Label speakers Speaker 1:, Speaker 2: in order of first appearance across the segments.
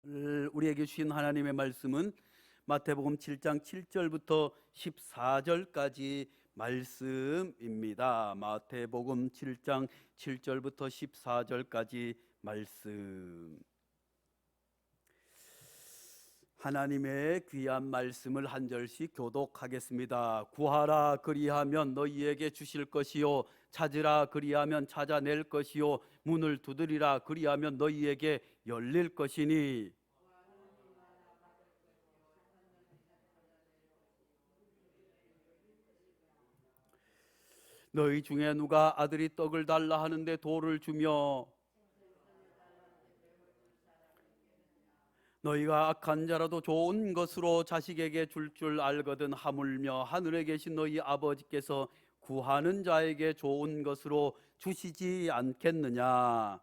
Speaker 1: 우리에게 주신 하나님의 말씀은 마태복음 7장 7절부터 14절까지 말씀입니다. 마태복음 7장 7절부터 14절까지 말씀. 하나님의 귀한 말씀을 한 절씩 교독하겠습니다. 구하라 그리하면 너희에게 주실 것이요, 찾으라 그리하면 찾아낼 것이요, 문을 두드리라 그리하면 너희에게 열릴 것이니. 너희 중에 누가 아들이 떡을 달라 하는데 돌을 주며, 너희가 악한 자라도 좋은 것으로 자식에게 줄 알거든 하물며 하늘에 계신 너희 아버지께서 구하는 자에게 좋은 것으로 주시지 않겠느냐.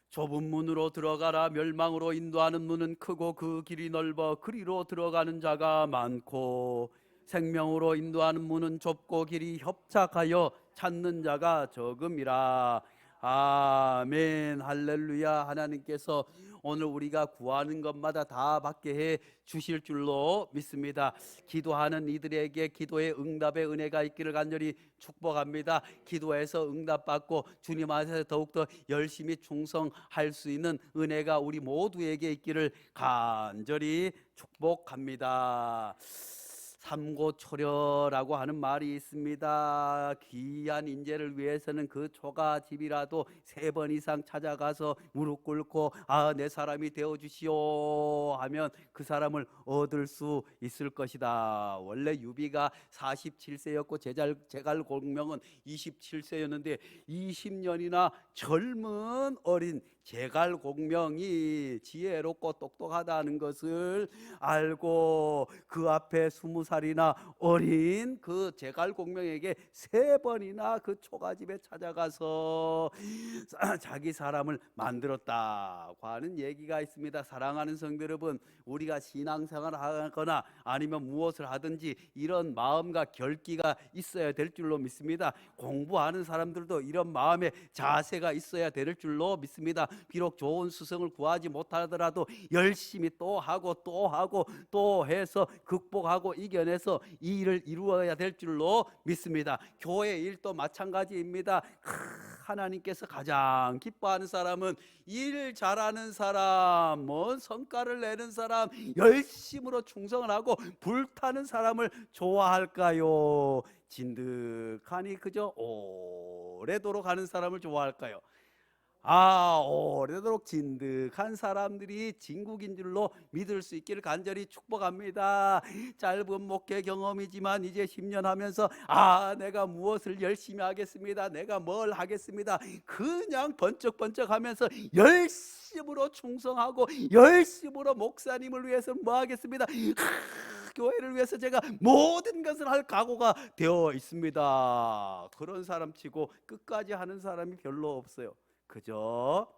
Speaker 1: 좁은 문으로 들어가라. 멸망으로 인도하는 문은 크고 그 길이 넓어 그리로 들어가는 자가 많고, 생명으로 인도하는 문은 좁고 길이 협착하여 찾는 자가 적음이라. 아멘. 할렐루야. 하나님께서 오늘 우리가 구하는 것마다 다 받게 해 주실 줄로 믿습니다. 기도하는 이들에게 기도의 응답의 은혜가 있기를 간절히 축복합니다. 기도해서 응답받고 주님 앞에 더욱더 열심히 충성할 수 있는 은혜가 우리 모두에게 있기를 간절히 축복합니다. 삼고초려라고 하는 말이 있습니다. 귀한 인재를 위해서는 그 초가집이라도 3번 이상 찾아가서 무릎 꿇고 내 사람이 되어주시오 하면 그 사람을 얻을 수 있을 것이다. 원래 유비가 47세였고 제갈공명은 27세였는데 20년이나 젊은 어린 제갈공명이 지혜롭고 똑똑하다는 것을 알고 그 앞에 20살이나 어린 그 제갈공명에게 3번이나 그 초가집에 찾아가서 자기 사람을 만들었다고 하는 얘기가 있습니다. 사랑하는 성도 여러분, 우리가 신앙생활을 하거나 아니면 무엇을 하든지 이런 마음과 결기가 있어야 될 줄로 믿습니다. 공부하는 사람들도 이런 마음의 자세가 있어야 될 줄로 믿습니다. 비록 좋은 수성을 구하지 못하더라도 열심히 또 하고 또 하고 또 해서 극복하고 이겨내서 이 일을 이루어야 될 줄로 믿습니다. 교회 일도 마찬가지입니다. 하나님께서 가장 기뻐하는 사람은 일 잘하는 사람, 성과를 내는 사람, 열심으로 충성을 하고 불타는 사람을 좋아할까요? 진득하니 그저 오래도록 하는 사람을 좋아할까요? 오래도록 진득한 사람들이 진국인 줄로 믿을 수 있기를 간절히 축복합니다. 짧은 목회 경험이지만 이제 10년 하면서 내가 무엇을 열심히 하겠습니다, 내가 뭘 하겠습니다, 그냥 번쩍번쩍 하면서 열심으로 충성하고 열심으로 목사님을 위해서 뭐 하겠습니다, 교회를 위해서 제가 모든 것을 할 각오가 되어 있습니다. 그런 사람 치고 끝까지 하는 사람이 별로 없어요. 그저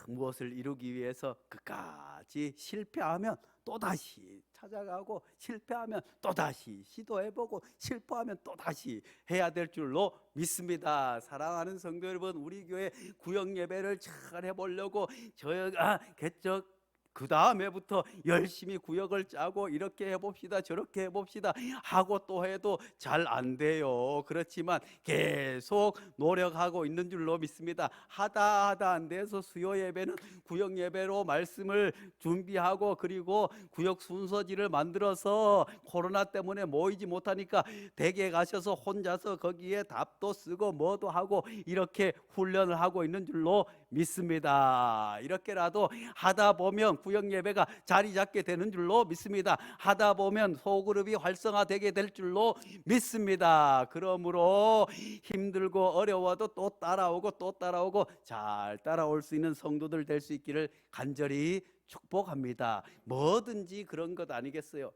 Speaker 1: 무엇을 이루기 위해서 끝까지 실패하면 또다시 찾아가고, 실패하면 또다시 시도해보고, 실패하면 또다시 해야 될 줄로 믿습니다. 사랑하는 성도 여러분, 우리 교회 구역 예배를 잘 해보려고 저희가 개척 그 다음에부터 열심히 구역을 짜고 이렇게 해봅시다 저렇게 해봅시다 하고 또 해도 잘 안 돼요. 그렇지만 계속 노력하고 있는 줄로 믿습니다. 하다 안 돼서 수요 예배는 구역 예배로 말씀을 준비하고, 그리고 구역 순서지를 만들어서 코로나 때문에 모이지 못하니까 댁에 가셔서 혼자서 거기에 답도 쓰고 뭐도 하고 이렇게 훈련을 하고 있는 줄로 믿습니다. 이렇게라도 하다 보면 구역 예배가 자리 잡게 되는 줄로 믿습니다. 하다 보면 소그룹이 활성화되게 될 줄로 믿습니다. 그러므로 힘들고 어려워도 또 따라오고 또 따라오고 잘 따라올 수 있는 성도들 될 수 있기를 간절히 축복합니다. 뭐든지 그런 것 아니겠어요?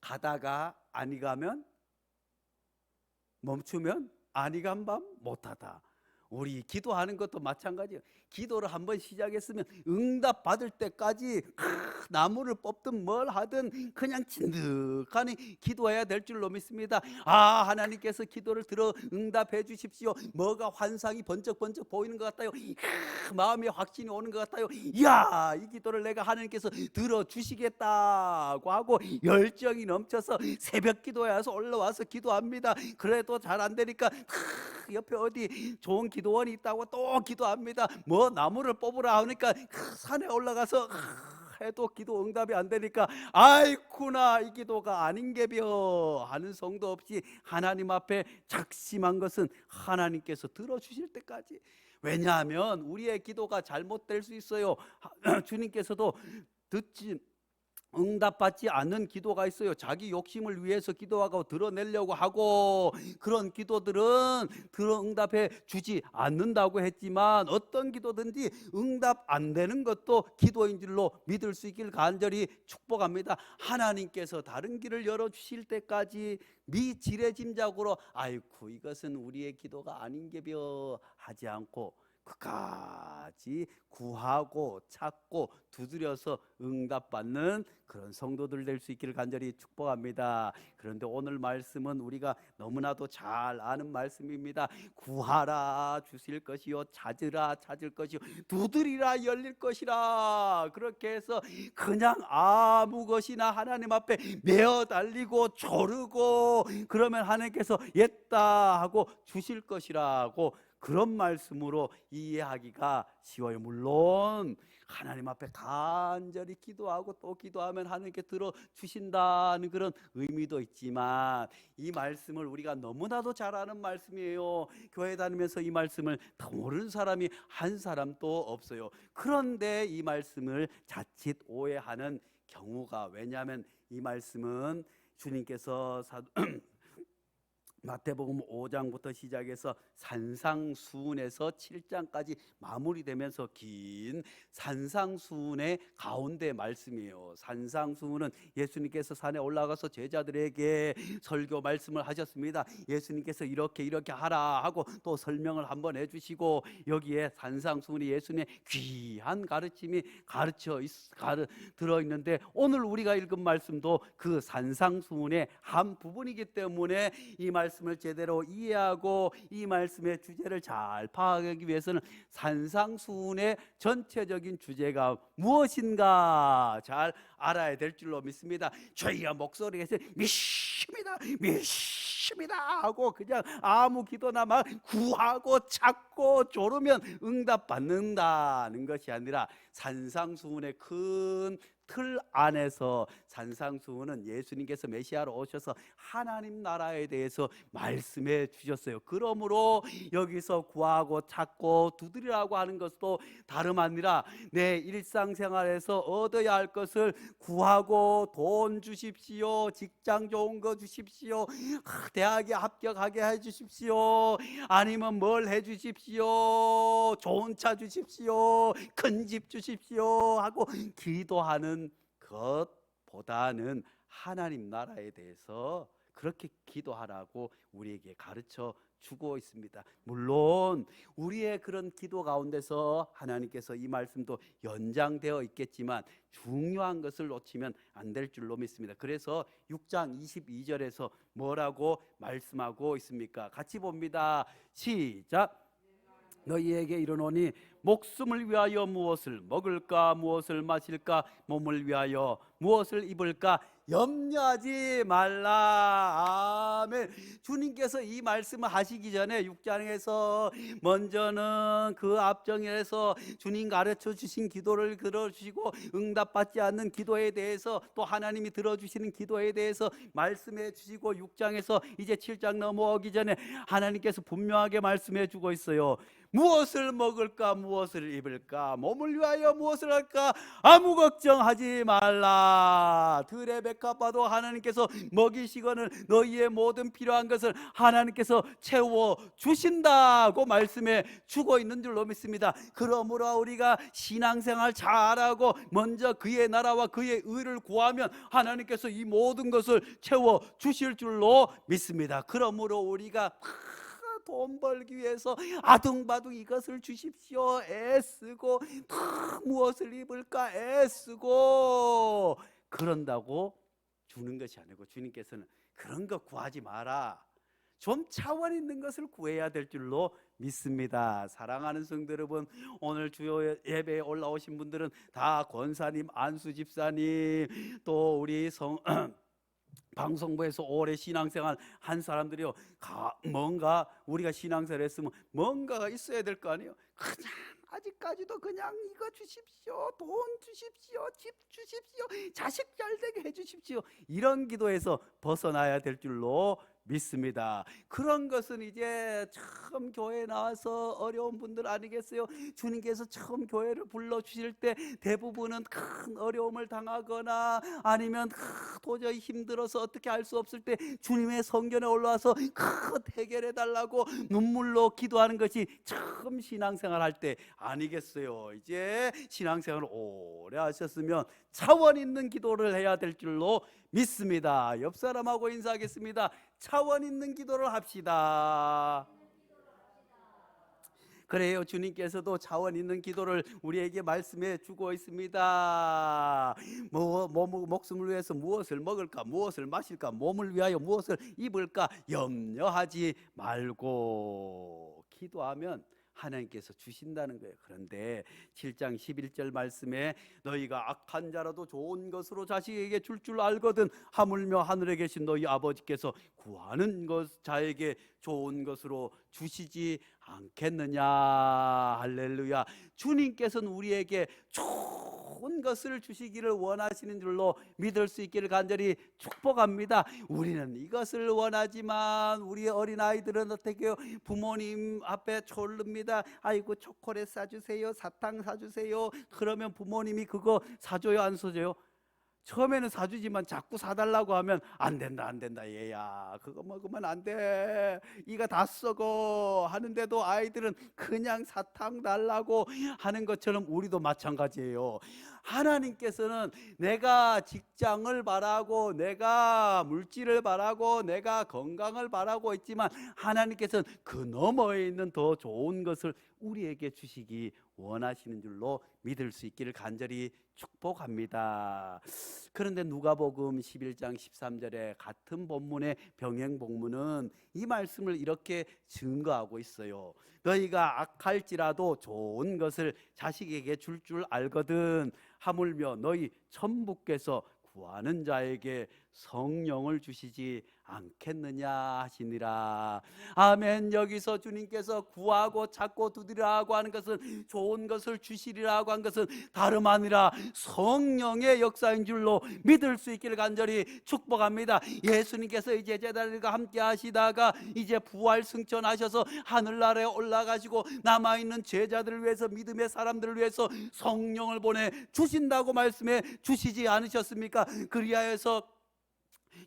Speaker 1: 가다가 아니 가면, 멈추면 아니 간 밤 못하다. 우리 기도하는 것도 마찬가지예요. 기도를 한번 시작했으면 응답 받을 때까지 나무를 뽑든 뭘 하든 그냥 진득하니 기도해야 될 줄로 믿습니다. 하나님께서 기도를 들어 응답해 주십시오. 뭐가 환상이 번쩍번쩍 보이는 것 같아요. 마음에 확신이 오는 것 같아요. 이야, 이 기도를 내가 하나님께서 들어주시겠다고 하고 열정이 넘쳐서 새벽 기도에 와서 올라와서 기도합니다. 그래도 잘 안 되니까 옆에 어디 좋은 기도원이 있다고 또 기도합니다. 뭐 나무를 뽑으라 하니까 산에 올라가서 해도 기도 응답이 안 되니까 아이쿠나, 이 기도가 아닌게벼 하는 성도 없이 하나님 앞에 작심한 것은 하나님께서 들어주실 때까지. 왜냐하면 우리의 기도가 잘못될 수 있어요. 주님께서도 듣지 응답받지 않는 기도가 있어요. 자기 욕심을 위해서 기도하고 드러내려고 하고, 그런 기도들은 응답해 주지 않는다고 했지만 어떤 기도든지 응답 안 되는 것도 기도인 줄로 믿을 수 있길 간절히 축복합니다. 하나님께서 다른 길을 열어주실 때까지 미지레짐작으로 아이쿠 이것은 우리의 기도가 아닌게벼 하지 않고 끝까지 구하고 찾고 두드려서 응답받는 그런 성도들 될 수 있기를 간절히 축복합니다. 그런데 오늘 말씀은 우리가 너무나도 잘 아는 말씀입니다. 구하라 주실 것이요, 찾으라 찾을 것이요, 두드리라 열릴 것이라. 그렇게 해서 그냥 아무 것이나 하나님 앞에 메어 달리고 조르고 그러면 하나님께서 옛다 하고 주실 것이라고, 그런 말씀으로 이해하기가 쉬워요. 물론 하나님 앞에 간절히 기도하고 또 기도하면 하나님께 들어주신다는 그런 의미도 있지만, 이 말씀을 우리가 너무나도 잘 아는 말씀이에요. 교회 다니면서 이 말씀을 더 모르는 사람이 한 사람도 없어요. 그런데 이 말씀을 자칫 오해하는 경우가, 왜냐하면 이 말씀은 주님께서 마태복음 5장부터 시작해서 산상수훈에서 7장까지 마무리되면서 긴 산상수훈의 가운데 말씀이에요. 산상수훈은 예수님께서 산에 올라가서 제자들에게 설교 말씀을 하셨습니다. 예수님께서 이렇게 하라 하고 또 설명을 한번 해주시고, 여기에 산상수훈이 예수님의 귀한 가르침이 들어있는데, 오늘 우리가 읽은 말씀도 그 산상수훈의 한 부분이기 때문에 이 말씀을 제대로 이해하고 이 말씀의 주제를 잘 파악하기 위해서는 산상수훈의 전체적인 주제가 무엇인가 잘 알아야 될 줄로 믿습니다. 저희가 목소리에서 미십니다 하고 그냥 아무 기도나 막 구하고 찾고 조르면 응답 받는다는 것이 아니라, 산상수훈의 큰 틀 안에서 산상수훈은 예수님께서 메시아로 오셔서 하나님 나라에 대해서 말씀해 주셨어요. 그러므로 여기서 구하고 찾고 두드리라고 하는 것도 다름 아니라 내 일상생활에서 얻어야 할 것을 구하고, 돈 주십시오, 직장 좋은 거 주십시오, 대학에 합격하게 해 주십시오, 아니면 뭘 해 주십시오, 좋은 차 주십시오, 큰 집 주십시오 하고 기도하는 것보다는 하나님 나라에 대해서 그렇게 기도하라고 우리에게 가르쳐 주고 있습니다. 물론 우리의 그런 기도 가운데서 하나님께서 이 말씀도 연장되어 있겠지만 중요한 것을 놓치면 안 될 줄로 믿습니다. 그래서 6장 22절에서 뭐라고 말씀하고 있습니까? 같이 봅니다. 시작. 너희에게 이르노니 목숨을 위하여 무엇을 먹을까, 무엇을 마실까, 몸을 위하여 무엇을 입을까 염려하지 말라. 아멘. 주님께서 이 말씀을 하시기 전에 6장에서 먼저는 그 앞정에서 주님 가르쳐 주신 기도를 들어주시고 응답받지 않는 기도에 대해서, 또 하나님이 들어주시는 기도에 대해서 말씀해 주시고, 6장에서 이제 7장 넘어오기 전에 하나님께서 분명하게 말씀해 주고 있어요. 무엇을 먹을까, 무엇을 입을까, 몸을 위하여 무엇을 할까, 아무 걱정하지 말라. 들의 백합화도 하나님께서 먹이시거늘 너희의 모든 필요한 것을 하나님께서 채워 주신다고 말씀해 주고 있는 줄로 믿습니다. 그러므로 우리가 신앙생활 잘하고 먼저 그의 나라와 그의 의를 구하면 하나님께서 이 모든 것을 채워 주실 줄로 믿습니다. 그러므로 우리가 돈 벌기 위해서 아둥바둥 이것을 주십시오 애쓰고 무엇을 입을까 애쓰고 그런다고 주는 것이 아니고, 주님께서는 그런 거 구하지 마라, 좀 차원 있는 것을 구해야 될 줄로 믿습니다. 사랑하는 성도 여러분, 오늘 주요 예배에 올라오신 분들은 다 권사님, 안수 집사님, 또 우리 방송부에서 오래 신앙생활 한 사람들이요, 뭔가 우리가 신앙생활 했으면 뭔가가 있어야 될 거 아니에요. 그냥 아직까지도 그냥 이거 주십시오, 돈 주십시오, 집 주십시오, 자식 잘 되게 해주십시오, 이런 기도에서 벗어나야 될 줄로 믿습니다. 그런 것은 이제 처음 교회에 나와서 어려운 분들 아니겠어요? 주님께서 처음 교회를 불러주실 때 대부분은 큰 어려움을 당하거나 아니면 도저히 힘들어서 어떻게 할 수 없을 때 주님의 성전에 올라와서 해결해 달라고 눈물로 기도하는 것이 처음 신앙생활 할 때 아니겠어요? 이제 신앙생활을 오래 하셨으면 차원 있는 기도를 해야 될 줄로 믿습니다. 옆 사람하고 인사하겠습니다. 차원 있는 기도를 합시다. 그래요, 주님께서도 차원 있는 기도를 우리에게 말씀해 주고 있습니다. 목숨을 위해서 무엇을 먹을까, 무엇을 마실까, 몸을 위하여 무엇을 입을까 염려하지 말고 기도하면 하나님께서 주신다는 거예요. 그런데 7장 11절 말씀에 너희가 악한 자라도 좋은 것으로 자식에게 줄 줄 알거든 하물며 하늘에 계신 너희 아버지께서 구하는 자에게 좋은 것으로 주시지 않겠느냐. 할렐루야. 주님께서는 우리에게 좋은 것을 주시기를 원하시는 줄로 믿을 수 있기를 간절히 축복합니다. 우리는 이것을 원하지만 우리의 어린아이들은 어떻게 해요? 부모님 앞에 졸릅니다. 아이고 초콜릿 사주세요, 사탕 사주세요. 그러면 부모님이 그거 사줘요, 안 사줘요? 처음에는 사주지만 자꾸 사달라고 하면 안 된다, 안 된다, 얘야 그거 먹으면 안 돼, 이가 다 썩어 하는데도 아이들은 그냥 사탕 달라고 하는 것처럼 우리도 마찬가지예요. 하나님께서는 내가 직장을 바라고, 내가 물질을 바라고, 내가 건강을 바라고 있지만 하나님께서는 그 너머에 있는 더 좋은 것을 우리에게 주시기 원하시는 줄로 믿을 수 있기를 간절히 축복합니다. 그런데 누가복음 11장 13절에 같은 본문의 병행 본문은 이 말씀을 이렇게 증거하고 있어요. 너희가 악할지라도 좋은 것을 자식에게 줄 줄 알거든 하물며 너희 천부께서 구하는 자에게 성령을 주시지 않겠느냐 하시니라. 아멘. 여기서 주님께서 구하고 찾고 두드리라고 하는 것은, 좋은 것을 주시리라고 한 것은 다름 아니라 성령의 역사인 줄로 믿을 수 있기를 간절히 축복합니다. 예수님께서 이제 제자들과 함께 하시다가 이제 부활 승천하셔서 하늘나라에 올라가시고 남아있는 제자들을 위해서, 믿음의 사람들을 위해서 성령을 보내 주신다고 말씀해 주시지 않으셨습니까? 그리하여서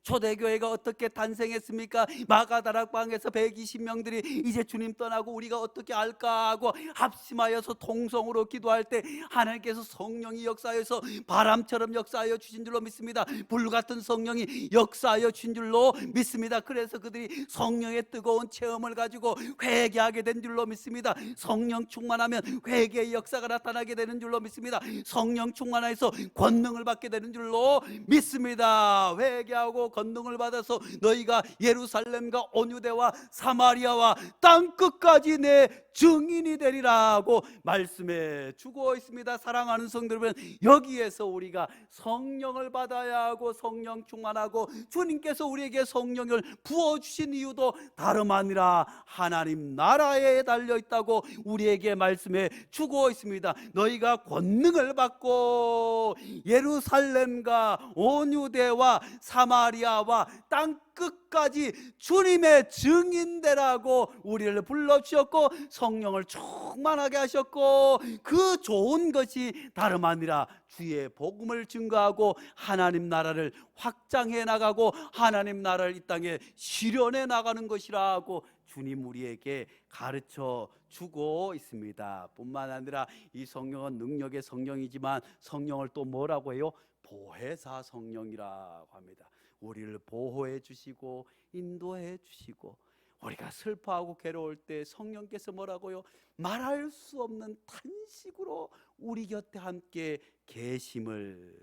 Speaker 1: 초대교회가 어떻게 탄생했습니까? 마가다락방에서 120명들이 이제 주님 떠나고 우리가 어떻게 할까 하고 합심하여서 통성으로 기도할 때 하나님께서 성령이 역사하여서 바람처럼 역사하여 주신 줄로 믿습니다. 불같은 성령이 역사하여 주신 줄로 믿습니다. 그래서 그들이 성령의 뜨거운 체험을 가지고 회개하게 된 줄로 믿습니다. 성령 충만하면 회개의 역사가 나타나게 되는 줄로 믿습니다. 성령 충만해서 권능을 받게 되는 줄로 믿습니다. 회개하고 권능을 받아서 너희가 예루살렘과 온 유대와 사마리아와 땅 끝까지 내 증인이 되리라고 말씀해 주고 있습니다. 사랑하는 성도 여러분, 여기에서 우리가 성령을 받아야 하고 성령 충만하고, 주님께서 우리에게 성령을 부어주신 이유도 다름 아니라 하나님 나라에 달려있다고 우리에게 말씀해 주고 있습니다. 너희가 권능을 받고 예루살렘과 온 유대와 사마리아와 땅 끝까지 주님의 증인되라고 우리를 불러주셨고 성령을 충만하게 하셨고, 그 좋은 것이 다름 아니라 주의 복음을 증거하고 하나님 나라를 확장해 나가고 하나님 나라를 이 땅에 실현해 나가는 것이라고 주님 우리에게 가르쳐 주고 있습니다. 뿐만 아니라 이 성령은 능력의 성령이지만 성령을 또 뭐라고 해요? 보혜사 성령이라고 합니다. 우리를 보호해 주시고 인도해 주시고 우리가 슬퍼하고 괴로울 때 성령께서 뭐라고요? 말할 수 없는 탄식으로 우리 곁에 함께 계심을,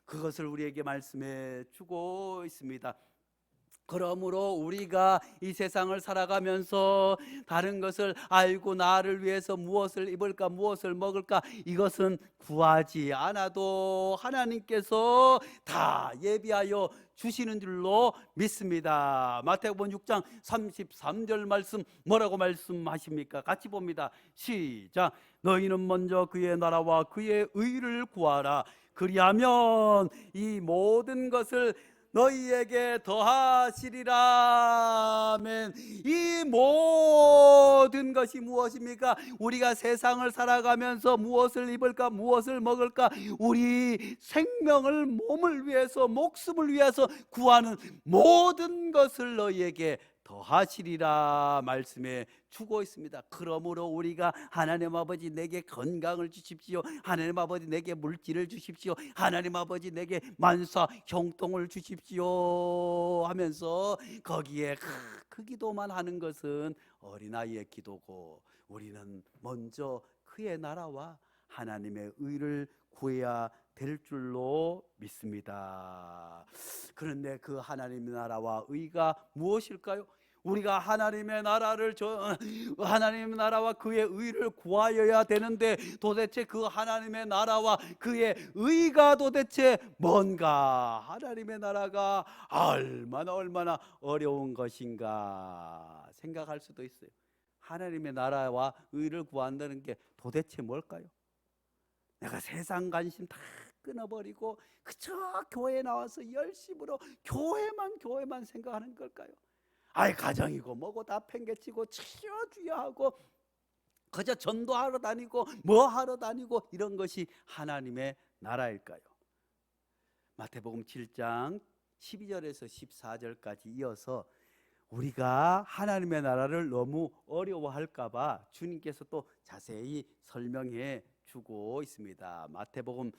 Speaker 1: 그것을 우리에게 말씀해 주고 있습니다. 그러므로 우리가 이 세상을 살아가면서 다른 것을 알고 나를 위해서 무엇을 입을까 무엇을 먹을까 이것은 구하지 않아도 하나님께서 다 예비하여 주시는 줄로 믿습니다. 마태복음 6장 33절 말씀 뭐라고 말씀하십니까? 같이 봅니다. 시작. 너희는 먼저 그의 나라와 그의 의를 구하라. 그리하면 이 모든 것을 너희에게 더하시리라. 아멘. 이 모든 것이 무엇입니까? 우리가 세상을 살아가면서 무엇을 입을까 무엇을 먹을까 우리 생명을 몸을 위해서 목숨을 위해서 구하는 모든 것을 너희에게 더하시리라 말씀해 주고 있습니다. 그러므로 우리가 하나님 아버지 내게 건강을 주십시오, 하나님 아버지 내게 물질을 주십시오, 하나님 아버지 내게 만사 형통을 주십시오 하면서 거기에 그 기도만 하는 것은 어린아이의 기도고, 우리는 먼저 그의 나라와 하나님의 의를 구해야 될 줄로 믿습니다. 그런데 그 하나님의 나라와 의가 무엇일까요? 우리가 하나님의 나라와 그의 의를 구하여야 되는데 도대체 그 하나님의 나라와 그의 의가 도대체 뭔가, 하나님의 나라가 얼마나 어려운 것인가 생각할 수도 있어요. 하나님의 나라와 의를 구한다는 게 도대체 뭘까요? 내가 세상 관심 다 끊어버리고 그저 교회에 나와서 열심으로 교회만 생각하는 걸까요? 아이 가정이고 뭐고 다 팽개치고 치료주야 하고 그저 전도하러 다니고 뭐 하러 다니고 이런 것이 하나님의 나라일까요? 마태복음 7장 12절에서 14절까지 이어서 우리가 하나님의 나라를 너무 어려워할까 봐 주님께서 또 자세히 설명해 주고 있습니다. 마태복음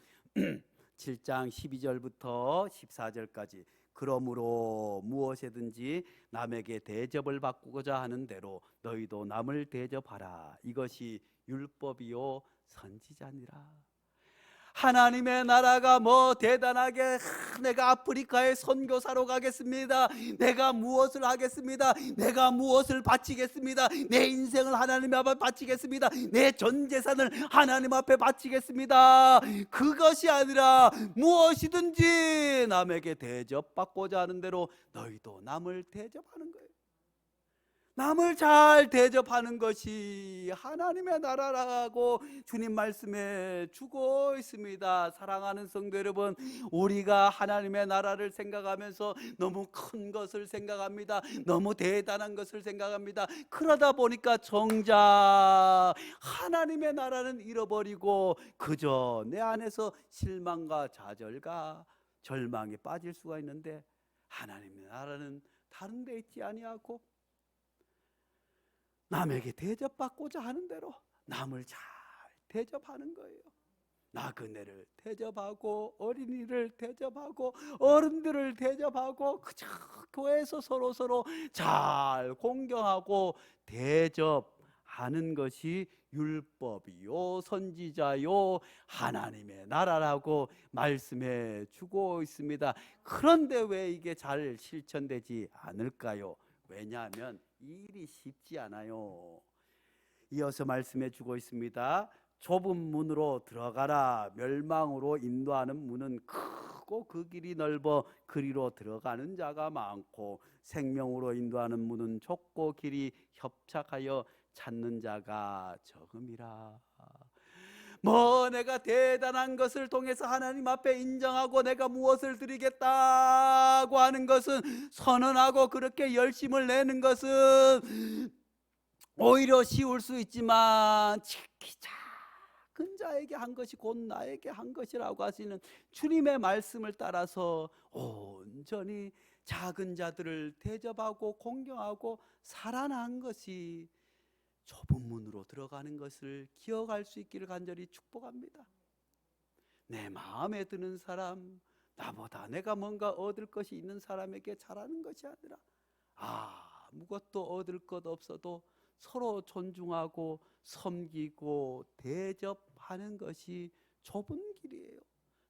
Speaker 1: 7장 12절부터 14절까지. 그러므로 무엇이든지 남에게 대접을 받고자 하는 대로 너희도 남을 대접하라. 이것이 율법이요 선지자니라. 하나님의 나라가 뭐 대단하게 내가 아프리카에 선교사로 가겠습니다, 내가 무엇을 하겠습니다, 내가 무엇을 바치겠습니다, 내 인생을 하나님 앞에 바치겠습니다, 내 전 재산을 하나님 앞에 바치겠습니다, 그것이 아니라 무엇이든지 남에게 대접받고자 하는 대로 너희도 남을 대접하는 거예요. 남을 잘 대접하는 것이 하나님의 나라라고 주님 말씀해 주고 있습니다. 사랑하는 성도 여러분, 우리가 하나님의 나라를 생각하면서 너무 큰 것을 생각합니다. 너무 대단한 것을 생각합니다. 그러다 보니까 정작 하나님의 나라는 잃어버리고 그저 내 안에서 실망과 좌절과 절망에 빠질 수가 있는데, 하나님의 나라는 다른 데 있지 아니하고 남에게 대접받고자 하는 대로 남을 잘 대접하는 거예요. 나그네를 대접하고 어린이를 대접하고 어른들을 대접하고 그저 교회에서 서로 잘 공경하고 대접하는 것이 율법이요 선지자요 하나님의 나라라고 말씀해 주고 있습니다. 그런데 왜 이게 잘 실천되지 않을까요? 왜냐하면 이 일이 쉽지 않아요. 이어서 말씀해 주고 있습니다. 좁은 문으로 들어가라. 멸망으로 인도하는 문은 크고 그 길이 넓어 그리로 들어가는 자가 많고 생명으로 인도하는 문은 좁고 길이 협착하여 찾는 자가 적음이라. 뭐 내가 대단한 것을 통해서 하나님 앞에 인정하고 내가 무엇을 드리겠다고 하는 것은, 선언하고 그렇게 열심을 내는 것은 오히려 쉬울 수 있지만 지키 작은 자에게 한 것이 곧 나에게 한 것이라고 하시는 주님의 말씀을 따라서 온전히 작은 자들을 대접하고 공경하고 살아난 것이 좁은 문으로 들어가는 것을 기억할 수 있기를 간절히 축복합니다. 내 마음에 드는 사람, 나보다 내가 뭔가 얻을 것이 있는 사람에게 잘하는 것이 아니라 아무것도 얻을 것 없어도 서로 존중하고 섬기고 대접하는 것이 좁은 길이에요.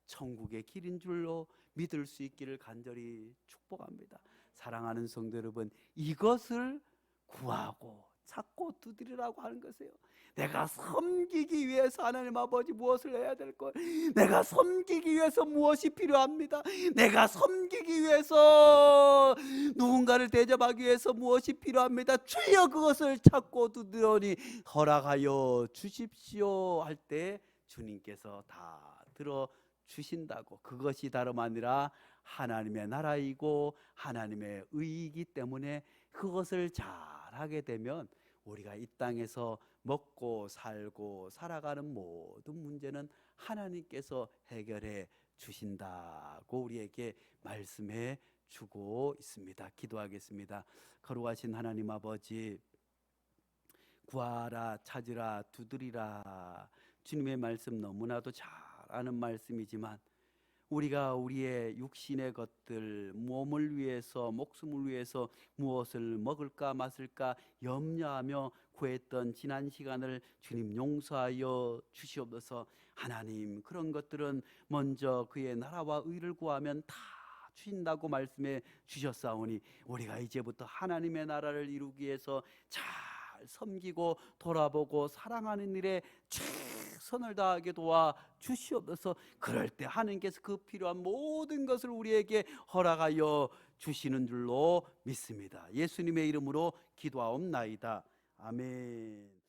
Speaker 1: 천국의 길인 줄로 믿을 수 있기를 간절히 축복합니다. 사랑하는 성도 여러분, 이것을 구하고 찾고 두드리라고 하는 것이에요. 내가 섬기기 위해서 하나님 아버지 무엇을 해야 될 거예요? 내가 섬기기 위해서 무엇이 필요합니다. 내가 섬기기 위해서 누군가를 대접하기 위해서 무엇이 필요합니다. 주여 그것을 찾고 두드러니 허락하여 주십시오 할 때 주님께서 다 들어 주신다고. 그것이 다름 아니라 하나님의 나라이고 하나님의 의이기 때문에 그것을 잘 하게 되면 우리가 이 땅에서 먹고 살고 살아가는 모든 문제는 하나님께서 해결해 주신다고 우리에게 말씀해 주고 있습니다. 기도하겠습니다. 거룩하신 하나님 아버지, 구하라, 찾으라, 두드리라. 주님의 말씀 너무나도 잘 아는 말씀이지만 우리가 우리의 육신의 것들, 몸을 위해서, 목숨을 위해서 무엇을 먹을까 마실까 염려하며 구했던 지난 시간을 주님 용서하여 주시옵소서. 하나님, 그런 것들은 먼저 그의 나라와 의를 구하면 다 주신다고 말씀해 주셨사오니 우리가 이제부터 하나님의 나라를 이루기 위해서 잘 섬기고 돌아보고 사랑하는 일에 최선을 다하게 도와 주시옵소서. 그럴 때 하나님께서 그 필요한 모든 것을 우리에게 허락하여 주시는 줄로 믿습니다. 예수님의 이름으로 기도하옵나이다. 아멘.